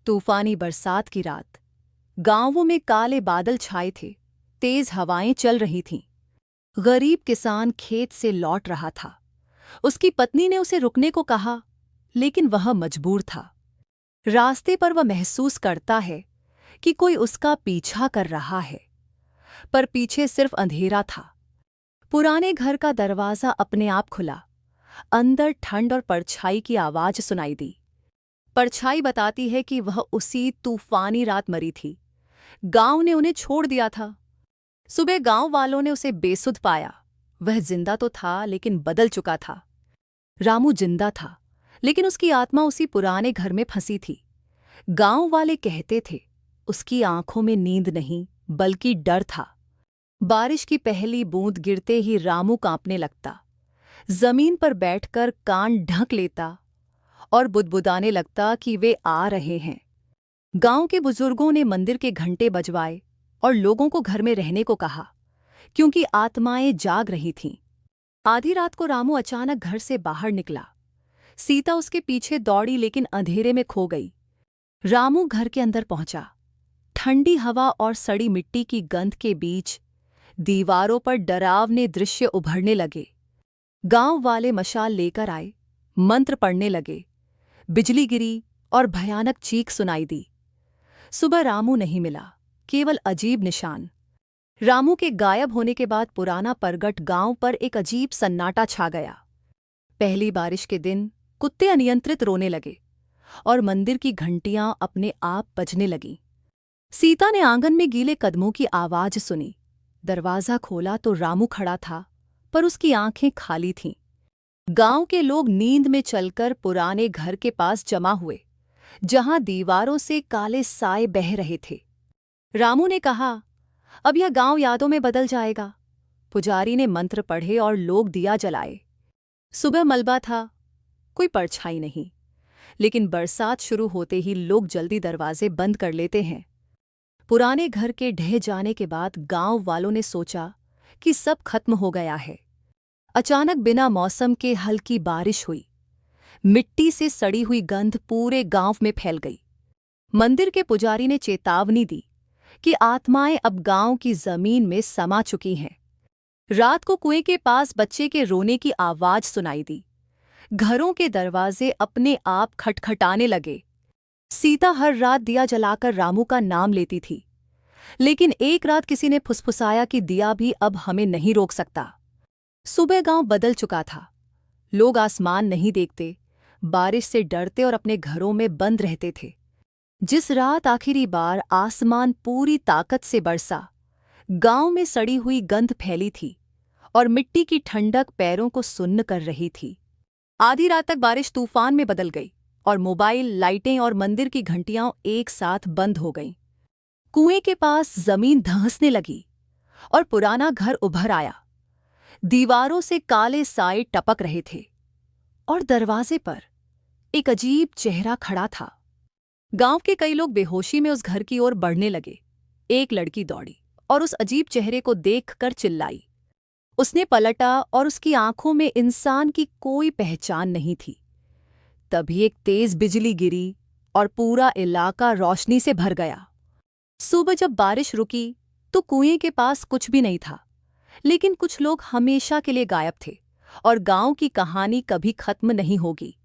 तूफानी बरसात की रात। गांवों में काले बादल छाए थे, तेज हवाएं चल रही थीं। गरीब किसान खेत से लौट रहा था। उसकी पत्नी ने उसे रुकने को कहा, लेकिन वह मजबूर था। रास्ते पर वह महसूस करता है कि कोई उसका पीछा कर रहा है, पर पीछे सिर्फ अंधेरा था। पुराने घर का दरवाजा अपने आप खुला। अंदर ठंड और परछाई की आवाज सुनाई दी। परछाई बताती है कि वह उसी तूफानी रात मरी थी। गांव ने उन्हें छोड़ दिया था। सुबह गांव वालों ने उसे बेसुध पाया। वह जिंदा तो था, लेकिन बदल चुका था। रामू जिंदा था, लेकिन उसकी आत्मा उसी पुराने घर में फंसी थी। गांव वाले कहते थे, उसकी आंखों में नींद नहीं, बल्कि डर था। बारिश की पहली बूंद गिरते ही रामू कांपने लगता। जमीन पर बैठकर कान ढक लेता और बुदबुदाने लगता कि वे आ रहे हैं। गांव के बुजुर्गों ने मंदिर के घंटे बजवाए और लोगों को घर में रहने को कहा, क्योंकि आत्माएं जाग रही थीं। आधी रात को रामू अचानक घर से बाहर निकला। सीता उसके पीछे दौड़ी, लेकिन अंधेरे में खो गई। रामू घर के अंदर पहुंचा। ठंडी हवा और सड़ी मिट्टी की गंध के बीच दीवारों पर डरावने दृश्य उभरने लगे। गांव वाले मशाल लेकर आए, मंत्र पढ़ने लगे। बिजली गिरी और भयानक चीख सुनाई दी। सुबह रामू नहीं मिला, केवल अजीब निशान। रामू के गायब होने के बाद पुराना परगट गांव पर एक अजीब सन्नाटा छा गया। पहली बारिश के दिन कुत्ते अनियंत्रित रोने लगे और मंदिर की घंटियां अपने आप बजने लगीं। सीता ने आंगन में गीले कदमों की आवाज सुनी। दरवाजा खोला तो रामू खड़ा था, पर उसकी आंखें खाली थीं। गांव के लोग नींद में चलकर पुराने घर के पास जमा हुए, जहां दीवारों से काले साए बह रहे थे। रामू ने कहा, अब यह गांव यादों में बदल जाएगा। पुजारी ने मंत्र पढ़े और लोग दिया जलाए। सुबह मलबा था, कोई परछाई नहीं। लेकिन बरसात शुरू होते ही लोग जल्दी दरवाजे बंद कर लेते हैं। पुराने घर के ढह जाने के बाद गांव वालों ने सोचा कि सब खत्म हो गया है। अचानक बिना मौसम के हल्की बारिश हुई। मिट्टी से सड़ी हुई गंध पूरे गांव में फैल गई। मंदिर के पुजारी ने चेतावनी दी कि आत्माएं अब गांव की जमीन में समा चुकी हैं। रात को कुएं के पास बच्चे के रोने की आवाज सुनाई दी। घरों के दरवाजे अपने आप खटखटाने लगे। सीता हर रात दिया जलाकर रामू का नाम लेती थी, लेकिन एक रात किसी ने फुसफुसाया कि दिया भी अब हमें नहीं रोक सकता। सुबह गांव बदल चुका था। लोग आसमान नहीं देखते, बारिश से डरते और अपने घरों में बंद रहते थे। जिस रात आखिरी बार आसमान पूरी ताकत से बरसा, गांव में सड़ी हुई गंध फैली थी और मिट्टी की ठंडक पैरों को सुन्न कर रही थी। आधी रात तक बारिश तूफान में बदल गई और मोबाइल, लाइटें और मंदिर की घंटियां एक साथ बंद हो गईं। कुएं के पास जमीन धंसने लगी और पुराना घर उभर आया। दीवारों से काले साए टपक रहे थे और दरवाजे पर एक अजीब चेहरा खड़ा था। गांव के कई लोग बेहोशी में उस घर की ओर बढ़ने लगे। एक लड़की दौड़ी और उस अजीब चेहरे को देखकर चिल्लाई। उसने पलटा और उसकी आंखों में इंसान की कोई पहचान नहीं थी। तभी एक तेज बिजली गिरी और पूरा इलाका रोशनी से भर गया। सुबह जब बारिश रुकी तो कुएं के पास कुछ भी नहीं था, लेकिन कुछ लोग हमेशा के लिए गायब थे और गांव की कहानी कभी खत्म नहीं होगी।